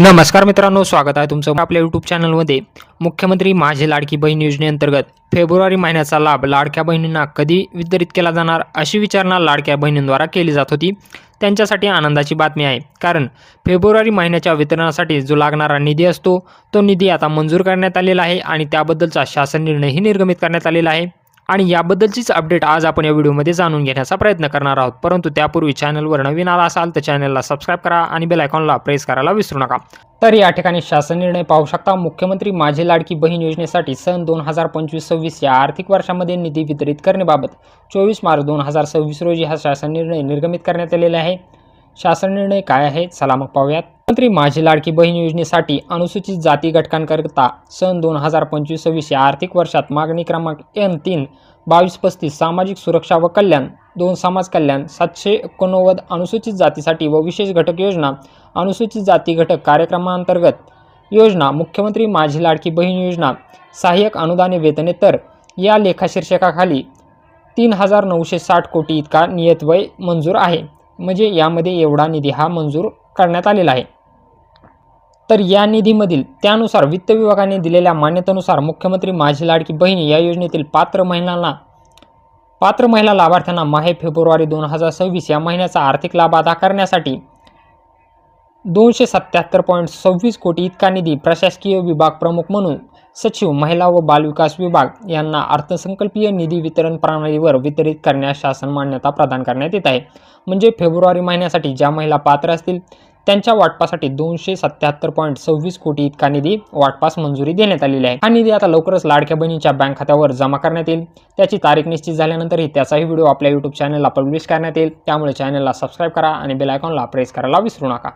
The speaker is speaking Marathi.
नमस्कार मित्रांनो, स्वागत आहे तुमचं आपल्या यूट्यूब चॅनलमध्ये। मुख्यमंत्री माझी लाडकी बहीण योजनेअंतर्गत फेब्रुवारी महिन्याचा लाभ लाडक्या बहिणींना कधी वितरित केला जाणार अशी विचारणा लाडक्या बहिणींद्वारा केली जात होती। त्यांच्यासाठी आनंदाची बातमी आहे, कारण फेब्रुवारी महिन्याच्या वितरणासाठी जो लागणारा निधी असतो तो निधी आता मंजूर करण्यात आलेला आहे आणि त्याबद्दलचा शासन निर्णयही निर्गमित करण्यात आलेला आहे। आणि याबद्दलचीच अपडेट आज आपण या व्हिडिओमध्ये जाणून घेण्याचा प्रयत्न करणार आहोत। परंतु त्यापूर्वी चॅनलवर नवीन आला असाल तर चॅनलला सबस्क्राइब करा आणि बेल आयकॉनला प्रेस करायला विसरू नका। तर या ठिकाणी शासन निर्णय पाहू शकता। मुख्यमंत्री माझी लाडकी बहीण योजनेसाठी सन 2025-26 या आर्थिक वर्षामध्ये निधी वितरित करण्याबाबत 24 मार्च 2026 रोजी हा शासन निर्णय निर्गमित करण्यात आलेला आहे। शासन निर्णय काय आहे चला मग पाहूयात। मुख्यमंत्री माझी लाडकी बहीण योजनेसाठी अनुसूचित जाती घटकांकरिता सन 2025-26 या आर्थिक वर्षात मागणी क्रमांक N3 2235 सामाजिक सुरक्षा व कल्याण 2 समाज कल्याण 789 अनुसूचित जातीसाठी व विशेष घटक योजना अनुसूचित जाती घटक कार्यक्रमांतर्गत योजना मुख्यमंत्री माझी लाडकी बहीण योजना सहाय्यक अनुदाने वेतनेतर या लेखा शीर्षकाखाली 3960 कोटी इतका नियतव्यय मंजूर आहे। म्हणजे यामध्ये एवढा निधी हा मंजूर करण्यात आलेला आहे। तर या निधीमधील त्यानुसार वित्त विभागाने दिलेल्या मान्यतेनुसार मुख्यमंत्री माझी लाडकी बहीण या योजनेतील पात्र महिला लाभार्थ्यांना माहे फेब्रुवारी 2026 या महिन्याचा आर्थिक लाभ अदा करण्यासाठी 277.26 कोटी इतका निधी प्रशासकीय विभाग प्रमुख म्हणून सचिव महिला व बालविकास विभाग यांना अर्थसंकल्पीय निधी वितरण प्रणालीवर वितरित करण्यास शासन मान्यता प्रदान करण्यात येत आहे। म्हणजे फेब्रुवारी महिन्यासाठी ज्या महिला पात्र असतील त्यांच्या वाटपासाठी 277.26 कोटी इतका निधी वाटपास मंजुरी देण्यात आलेली आहे। हा निधी आता लवकरच लाडक्या बहिणींच्या बँक खात्यावर जमा करण्यात येईल। त्याची तारीख निश्चित झाल्यानंतरही त्याचाही व्हिडिओ आपल्या यूट्यूब चॅनलला पब्लिश करण्यात येईल। त्यामुळे चॅनलला सबस्क्राइब करा आणि बेल आयकॉनला प्रेस करायला विसरू नका।